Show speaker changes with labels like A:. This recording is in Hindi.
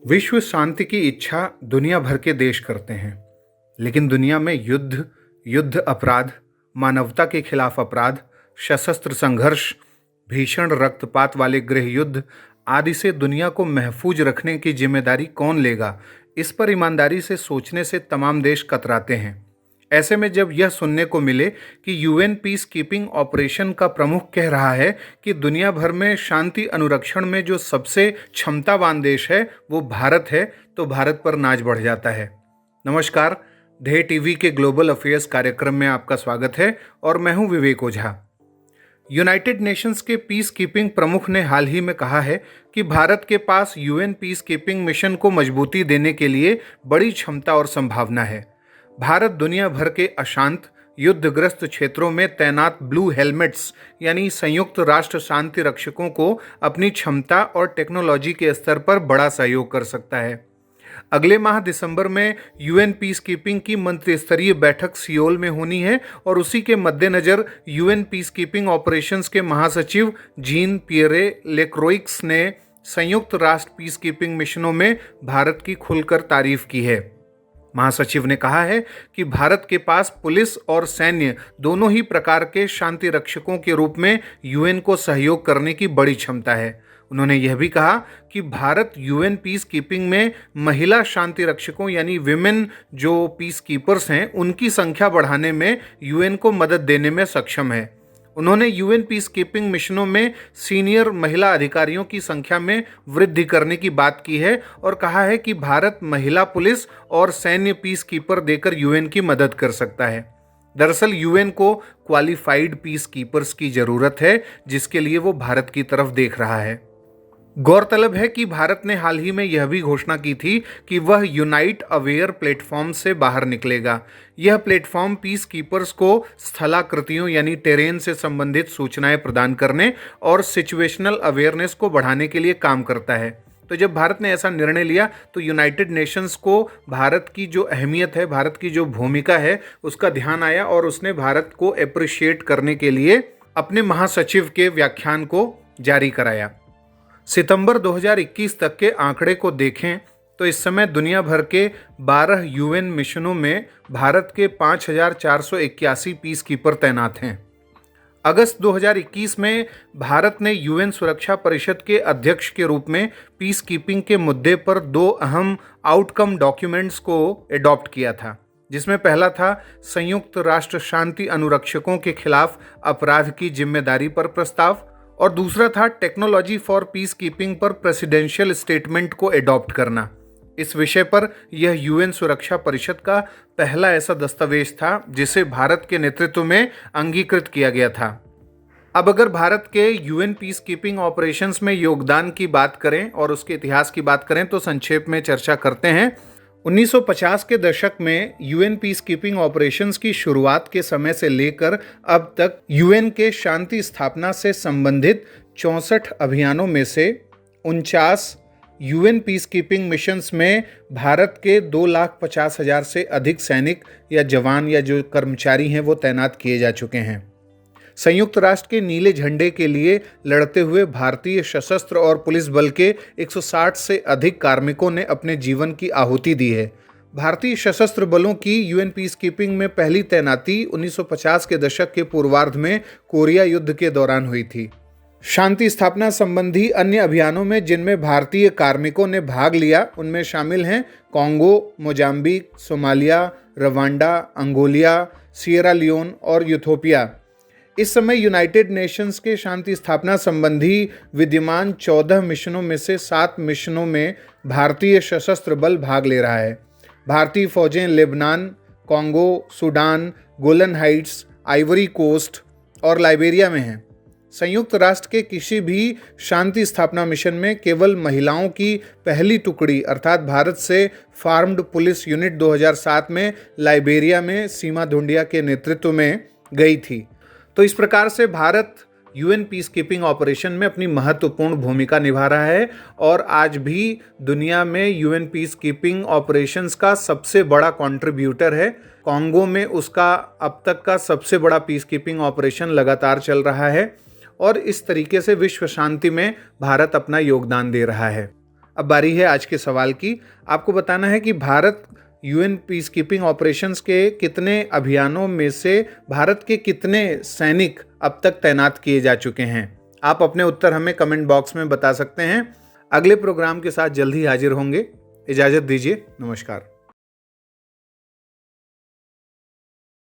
A: विश्व शांति की इच्छा दुनिया भर के देश करते हैं, लेकिन दुनिया में युद्ध अपराध, मानवता के खिलाफ अपराध, सशस्त्र संघर्ष, भीषण रक्तपात वाले गृह युद्ध आदि से दुनिया को महफूज रखने की जिम्मेदारी कौन लेगा? इस पर ईमानदारी से सोचने से तमाम देश कतराते हैं। ऐसे में जब यह सुनने को मिले कि यूएन पीस कीपिंग ऑपरेशन का प्रमुख कह रहा है कि दुनिया भर में शांति अनुरक्षण में जो सबसे क्षमतावान देश है वो भारत है, तो भारत पर नाज बढ़ जाता है। नमस्कार, ध्येय टीवी के ग्लोबल अफेयर्स कार्यक्रम में आपका स्वागत है और मैं हूं विवेक ओझा। यूनाइटेड नेशंस के पीस कीपिंग प्रमुख ने हाल ही में कहा है कि भारत के पास यूएन पीस कीपिंग मिशन को मजबूती देने के लिए बड़ी क्षमता और संभावना है। भारत दुनिया भर के अशांत युद्धग्रस्त क्षेत्रों में तैनात ब्लू हेलमेट्स यानी संयुक्त राष्ट्र शांति रक्षकों को अपनी क्षमता और टेक्नोलॉजी के स्तर पर बड़ा सहयोग कर सकता है। अगले माह दिसंबर में यूएन पीस कीपिंग की मंत्रिस्तरीय बैठक सियोल में होनी है और उसी के मद्देनज़र यूएन पीस कीपिंग ऑपरेशंस के महासचिव जीन पियरे लेक्रोइक्स ने संयुक्त राष्ट्र पीस कीपिंग मिशनों में भारत की खुलकर तारीफ की है। महासचिव ने कहा है कि भारत के पास पुलिस और सैन्य दोनों ही प्रकार के शांति रक्षकों के रूप में यूएन को सहयोग करने की बड़ी क्षमता है। उन्होंने यह भी कहा कि भारत यूएन पीस कीपिंग में महिला शांति रक्षकों यानी विमेन जो पीस कीपर्स हैं उनकी संख्या बढ़ाने में यूएन को मदद देने में सक्षम है। उन्होंने यूएन पीस कीपिंग मिशनों में सीनियर महिला अधिकारियों की संख्या में वृद्धि करने की बात की है और कहा है कि भारत महिला पुलिस और सैन्य पीस कीपर देकर यूएन की मदद कर सकता है। दरअसल यूएन को क्वालिफाइड पीस कीपर्स की जरूरत है, जिसके लिए वो भारत की तरफ देख रहा है। गौरतलब है कि भारत ने हाल ही में यह भी घोषणा की थी कि वह यूनाइट अवेयर प्लेटफॉर्म से बाहर निकलेगा। यह प्लेटफॉर्म पीस कीपर्स को स्थलाकृतियों यानी टेरेन से संबंधित सूचनाएं प्रदान करने और सिचुएशनल अवेयरनेस को बढ़ाने के लिए काम करता है। तो जब भारत ने ऐसा निर्णय लिया तो यूनाइटेड नेशंस को भारत की जो अहमियत है, भारत की जो भूमिका है, उसका ध्यान आया और उसने भारत को अप्रिशिएट करने के लिए अपने महासचिव के व्याख्यान को जारी कराया। सितंबर 2021 तक के आंकड़े को देखें तो इस समय दुनिया भर के 12 यूएन मिशनों में भारत के 5,481 पीस कीपर तैनात हैं। अगस्त 2021 में भारत ने यूएन सुरक्षा परिषद के अध्यक्ष के रूप में पीस कीपिंग के मुद्दे पर 2 अहम आउटकम डॉक्यूमेंट्स को एडॉप्ट किया था, जिसमें पहला था संयुक्त राष्ट्र शांति अनुरक्षकों के खिलाफ अपराध की जिम्मेदारी पर प्रस्ताव और दूसरा था टेक्नोलॉजी फॉर पीस कीपिंग पर प्रेसिडेंशियल स्टेटमेंट को एडॉप्ट करना। इस विषय पर यह यूएन सुरक्षा परिषद का पहला ऐसा दस्तावेज था जिसे भारत के नेतृत्व में अंगीकृत किया गया था। अब अगर भारत के यूएन पीस कीपिंग ऑपरेशंस में योगदान की बात करें और उसके इतिहास की बात करें तो संक्षेप में चर्चा करते हैं। 1950 के दशक में यूएन पीस कीपिंग ऑपरेशंस की शुरुआत के समय से लेकर अब तक यूएन के शांति स्थापना से संबंधित 64 अभियानों में से 49 यूएन पीस कीपिंग मिशंस में भारत के 2,50,000 से अधिक सैनिक या जवान या जो कर्मचारी हैं वो तैनात किए जा चुके हैं। संयुक्त राष्ट्र के नीले झंडे के लिए लड़ते हुए भारतीय सशस्त्र और पुलिस बल के 160 से अधिक कार्मिकों ने अपने जीवन की आहुति दी है। भारतीय सशस्त्र बलों की यूएन पीस कीपिंग में पहली तैनाती 1950 के दशक के पूर्वार्ध में कोरिया युद्ध के दौरान हुई थी। शांति स्थापना संबंधी अन्य अभियानों में जिनमें भारतीय कार्मिकों ने भाग लिया उनमें शामिल हैं Congo, Mozambique, Somalia, Rwanda, Angola, Sierra Leone और यूथोपिया। इस समय यूनाइटेड नेशंस के शांति स्थापना संबंधी विद्यमान 14 मिशनों में से 7 मिशनों में भारतीय सशस्त्र बल भाग ले रहा है। भारतीय फौजें Lebanon, Congo, Sudan, Golan Heights, Ivory Coast और लाइबेरिया में हैं। संयुक्त राष्ट्र के किसी भी शांति स्थापना मिशन में केवल महिलाओं की पहली टुकड़ी अर्थात भारत से फार्म्ड पुलिस यूनिट 2007 में लाइबेरिया में सीमा धुंडिया के नेतृत्व में गई थी। तो इस प्रकार से Bharat UN peace keeping operation में अपनी महत्वपूर्ण भूमिका निभा रहा है और आज भी दुनिया में यूएन पीस कीपिंग ऑपरेशंस का सबसे बड़ा कंट्रीब्यूटर है। कॉन्गो में उसका अब तक का सबसे बड़ा पीस कीपिंग ऑपरेशन लगातार चल रहा है और इस तरीके से विश्व शांति में भारत अपना योगदान दे रहा है। अब बारी है आज के सवाल की। आपको बताना है कि Bharat UN peace keeping operations के कितने अभियानों में से भारत के कितने सैनिक अब तक तैनात किए जा चुके हैं। आप अपने उत्तर हमें कमेंट बॉक्स में बता सकते हैं। अगले प्रोग्राम के साथ जल्द ही हाजिर होंगे। इजाज़त दीजिए, नमस्कार।